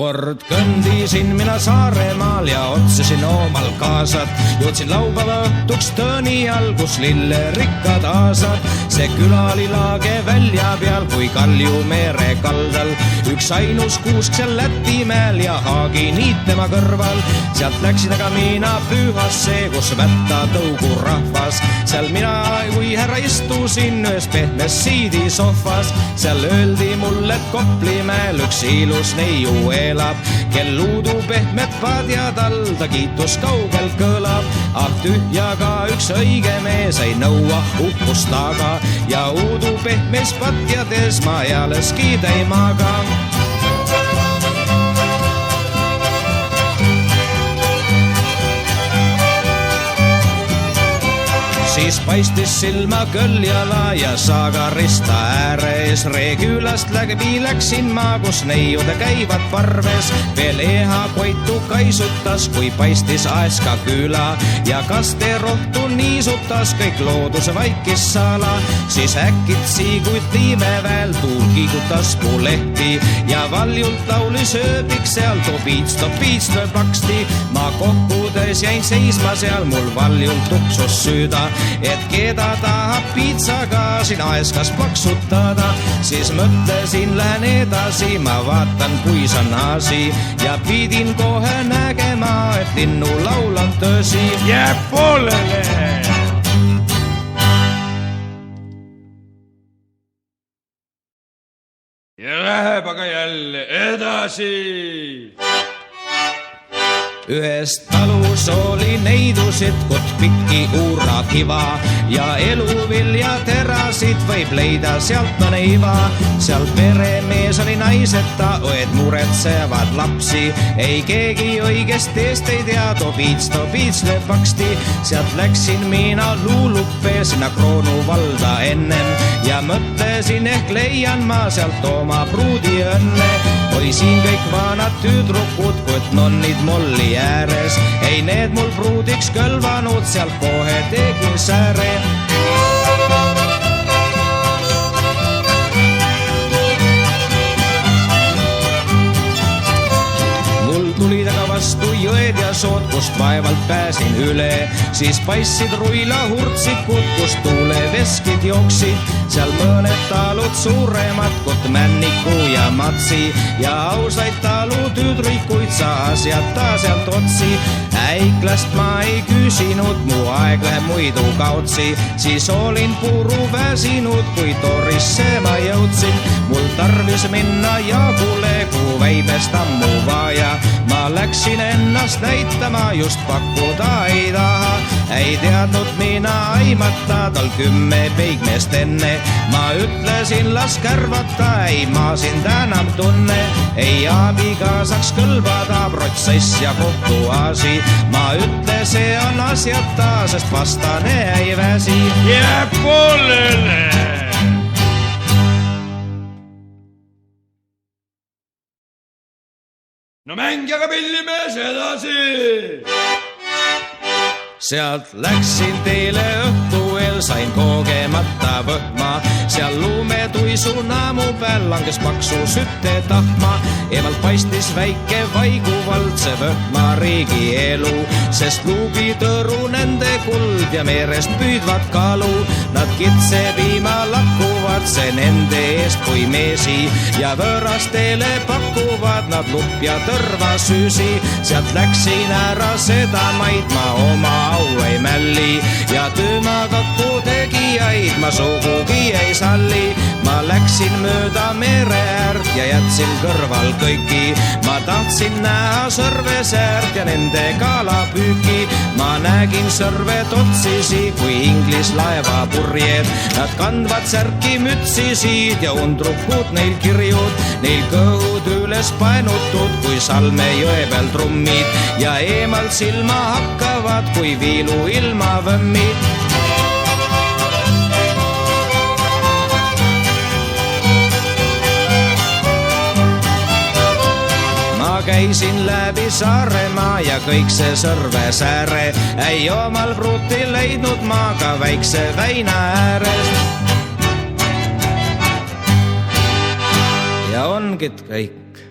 Kord kõndisin mina Saaremaal ja otsisin omal kaasat. Jõudsin laupäeva õhtuks Tõni all, kus lillerikkad aasad. See küla oli laage välja peal kui Kalju mere kaldal. Üks ainus kuusk seal Lätimäel ja Haagi niit tema kõrval. Sealt läksin aga mina Pühasse, kus vätta tõugu rahvas. Seal mina kui härra istusin ühes pehmes siidisohvas. Seal öeldi mulle, et Koplimäel üks ilus neiu elab, kel luudu pehmed padjad all, ta kiitus kaugel kõlab. Ah tühjaga üks õige mees ei nõua uhkust taga ja uudu pehmes patjades ma ealeski ei maga. Siis paistis silma Kõljala ja Saagarista ääres. Reekülast läbi läksin ma, kus neiude käivad parves. Veel Eha Koitu kaisutas, kui paistis Aeska küla ja kasterohtu niisutas kõik looduse vaikis sala. Siis äkitsi, kui Tiimeväel tuul kiigutas puu lehti ja valjult laulis ööbik seal topiits lööb laksti. Ma kohkudes jäin seisma seal, mul valjult tuksus süüda, et keda tahab piitsaga siin Aeskas plaksutada. Siis mõtlesin, lähen edasi, ma vaatan, kui sa naasi ja pidin kohe nägema, et linnu laulan tõsi. Jääb poolele! Ja läheb aga jälle edasi. Ühes talus oli neidusid, kut pikki uurakiva ja eluvilja terasid võib leida sealt no neiva. Seal peremees oli naiseta, õed muretsevad lapsi, ei keegi õigesti eest ei tea, topiits lööb vaksti. Sealt läksin mina Luuluppe sinna Kroonu valda ennem ja mõtlesin, ehk leian ma sealt oma pruudi õnne. Oi siin kõik vanad tüdrukud, kut nonnid molli ääres, ei need mul pruudiks kõlvanud, sealt kohe tegin sääre. Mul tulid aga vastu jõed ja sood, kust vaevalt pääsin üle. Siis paistsid ruila hurtsikud, kust tuuleveskid jooksid. Seal mõned talud suuremad, kut Männiku ja Matsi ja ausaid talutüdrikuid sa asjata sealt otsi. Äiklast ma ei küsinud, mu aeg läheb muidu kaotsi. Siis olin puru väsinud, kui Torisse ma jõudsin. Mul tarvis minna Jaagule, kuhu väibest ammu vaja. Ma läksin ennast näitama, just pakkuda ei taha. Ei teadnud mina aimata, tal 10 peigmeest enne. Ma ütlesin, las kärvata, ei ma sind enam tunne. Ei abikaasaks kõlbada, protsess ja kohtuasi. Ma ütle, see on asjata, sest vastane ei väsi. Jääb poolele! No mängi aga pillimees edasi! Sealt läksin teile õhtuel, sain kogemata võhma. Seal lumetuisu naamu peal langes paksu sütte tahma. Eemalt paistis väike vaiguvald, see võhma riigi elu, sest luugitõru nende kuld ja meerest püüdvad kalu. Nad kitse piima lakkuvad, see nende eest kui meesi ja võõrastele pakuvad nad lupp ja tõrva süüsi. Sealt läksin ära seda maid, ma oma au ei mälli ja töömakakku tegijaid ma sugugi ei salli. Ma läksin mööda mere äärt ja jätsin kõrval kõiki. Ma tahtsin näha sõrvesäärt ja nende kalapüüki. Ma nägin sõrved otsisi kui Inglis laeva purjed. Nad kandvad särki mütsisid ja undrukud neil kirjud. Neil kõhud üles paenutud kui Salme jõe peal trummid ja eemalt silma hakkavad kui viilu ilma võmmid. Käisin läbi Saaremaa ja kõik see Sõrvesääre. Ei omal pruuti leidnud ma ka väikse väina ääres. Ja ongid kõik.